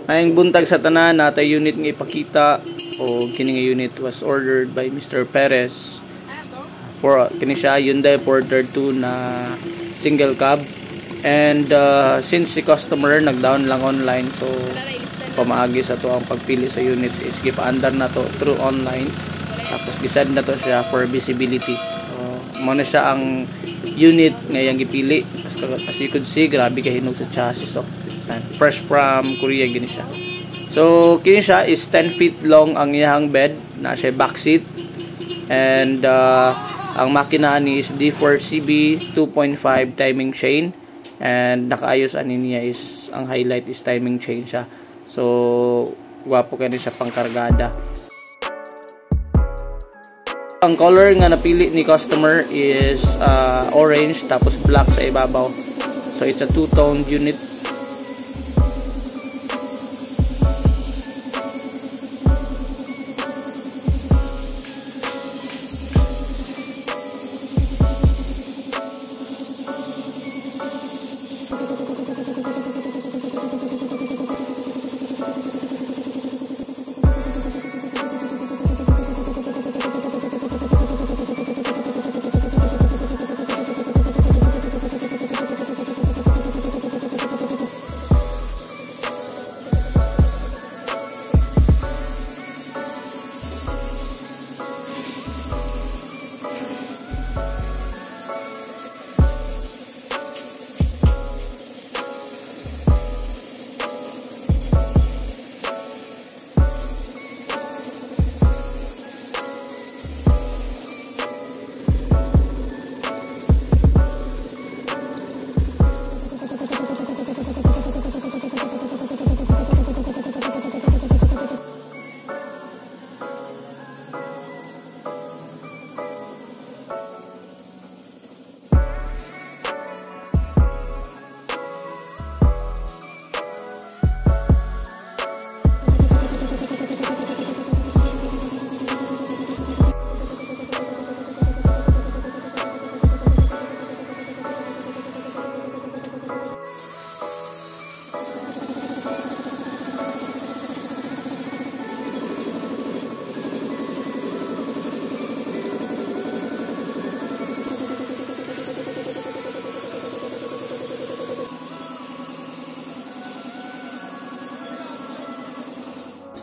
Ayong buntag sa tanan natay unit nga ipakita o kini nga unit was ordered by Mr. Perez for kini siya Hyundai Porter 2 na single cab. And since si customer nag-down lang online, so pamaagi sa to ang pagpili sa unit is gipaandar na to through online, tapos gisend na to siya for visibility. So mo na siya ang unit ngayang gipili. As you could see, grabe kahinog sa chassis. So fresh from Korea gini siya. So kini siya is 10 feet long ang iyang bed, na siya back seat, and ang makina ni is D4CB 2.5 timing chain, and nakaayos ani niya is ang highlight is timing chain siya. So gwapo kani siya pangkargada. Ang color nga napili ni customer is orange tapos black sa ibabaw. So it's a two-tone unit.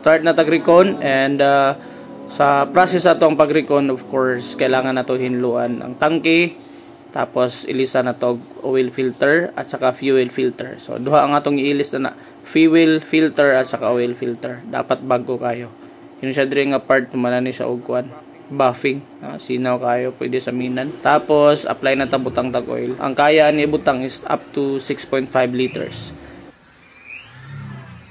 Start na tag-recon, and sa process ato ang pag-recon, of course kailangan nato hinluan ang tangke, tapos ilisa na to oil filter at saka fuel filter. So duha ang atong iilis na fuel filter at saka oil filter. Dapat bago kayo. Yun siya diri nga part man ni siya og kuan buffing, sinaw kayo pwede sa minan. Tapos apply na ta butang tag oil. Ang kaya ni butang is up to 6.5 liters.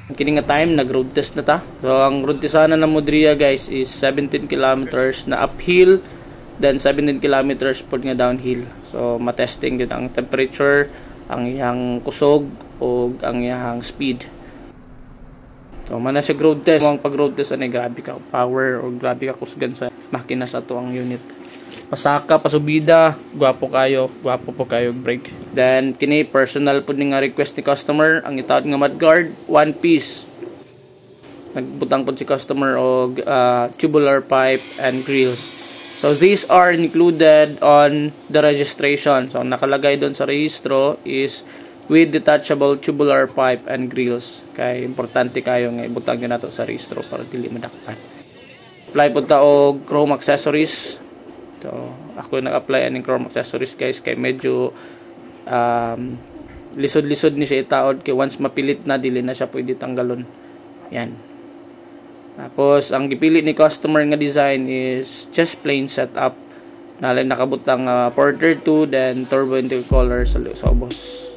Kini nga time nag-road test na ta. So ang road tesana na mo diriya guys is 17 kilometers na uphill, then 17 kilometers pod nga downhill. So matesting din ang temperature, ang iyang kusog o ang iyang speed. So man na siya road test. Ang pag-road test ani grabe ka power o grabe ka kusgan sa makina sa to ang unit. Pasaka, pasubida, gwapo po kayo brake. Then kini personal pud ni nga request ni customer, ang itawag nga mudguard, one piece. Nagbutang pud si customer og tubular pipe and grills. So these are included on the registration. So nakalagay doon sa rehistro is with detachable tubular pipe and grills. Kay importante kayo nga ibutang gyud nato sa rehistro para dili madakpan. Apply pud ta og chrome accessories. So, ako nag-apply aning chrome accessories guys, kay medyo lisod-lisod ni siya itaod, kay once mapilit na dili na siya pwede tanggalon. Yan. Tapos ang gipili ni customer nga design is just plain setup. Nalay nakabutang Porter 2 then turbo intercooler sa ubos.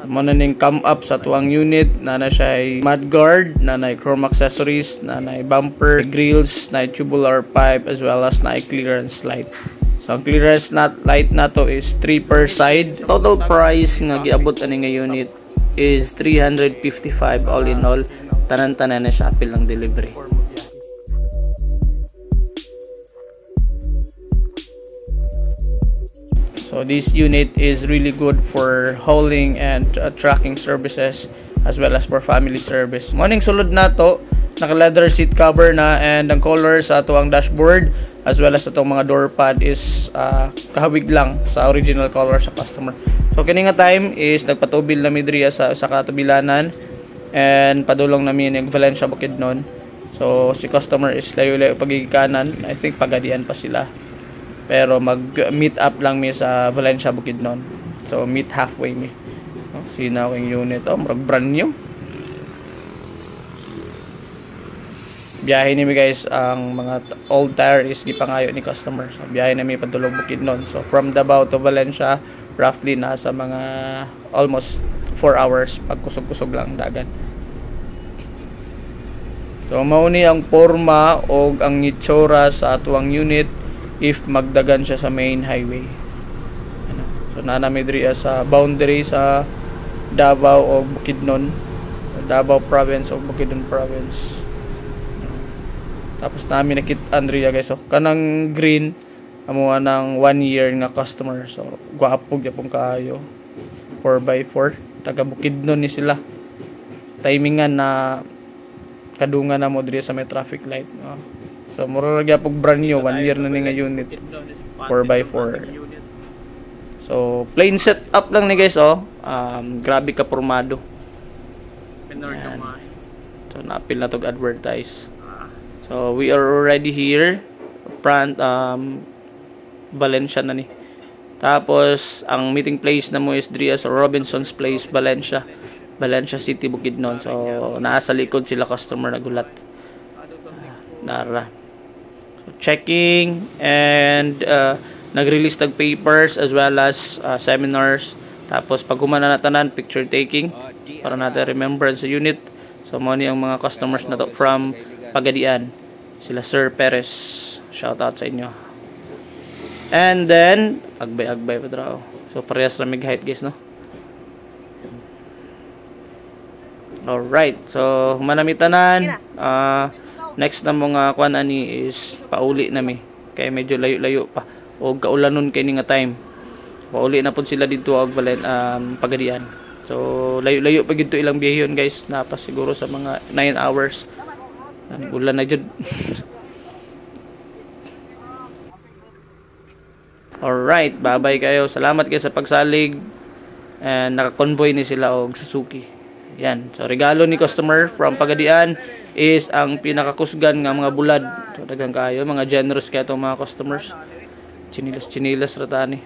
Muna ning come up sa tuwang unit na siya ay mudguard, na chrome accessories, na bumper, grills, na tubular pipe, as well as na clearance light. So ang clearance light na to is 3 per side. Total price nga giabot ani nga unit is 355 all in all. Tanan-tanan na siya apil ng delivery. So this unit is really good for hauling and tracking services, as well as for family service. Morning sulod na to, naka leather seat cover na, and ang color sa ato ang dashboard as well as atong mga door pad is kahawig lang sa original color sa customer. So kini nga time is nagpatubil na midriya sa katubilanan, and padulong namin yung Valencia Bukidnon. So si customer is layo-layo pagigikanan, I think Pagadian pa sila. Pero mag-meet up lang mi sa Valencia Bukidnon. So meet halfway mi. Sinaw yung unit. Brand new. Biyahe nimi guys, ang mga old tire is gipangayo ni customer. So biyahe nami padulong Bukidnon. So from Davao to Valencia, roughly nasa mga almost 4 hours pag kusog-kusog lang dagan. So mao ni ang porma o ang itsura sa atuang unit if magdagan siya sa main highway. So nanami diri sa boundary sa Davao o Bukidnon, Davao province o Bukidnon province. Tapos namin nakita Andrea guys, so kanang green amo nang 1 year nga customer. So gwapo gyapon kaayo, 4x4 taga Bukidnon ni sila. Timingan na kadungan na mo diri sa may traffic light. So mura ra gyapon brand new, 1 year na ni nga unit, 4x4. So plain setup lang ni guys. Grabe ka pormado. So napil na tog advertise. So we are already here front Valencia na ni. Tapos ang meeting place na mo is diri sa Robinson's Place, Valencia City, Bukidnon. So naa sa likod sila customer nagulat. Nara. So, checking and nag-release tag papers as well as seminars. Tapos pag humana na tanan, picture taking para natin remembrance sa unit. So mo ni ang mga customers na to from Pagadian, sila Sir Perez, shout out sa inyo. And then agbay pa draw. So parehas ra mig height guys, no. Alright, so humanami tanan. Next na mga kuan ani is pauli nami kay medyo layo-layo pa og kaulanon kay ni nga time. Pauli na pud sila didto og Pagadian. So layo-layo pa gid to ilang biyahe guys, napas siguro sa mga 9 hours. Ulan na jud. Alright, bye-bye kayo. Salamat kayo sa pagsalig. And naka-convoy ni sila og Suzuki. Yan. So regalo ni customer from Pagadian is ang pinakakusgan nga mga bulad. So daghang kayo, mga generous kaya itong mga customers. Chinilas ratani.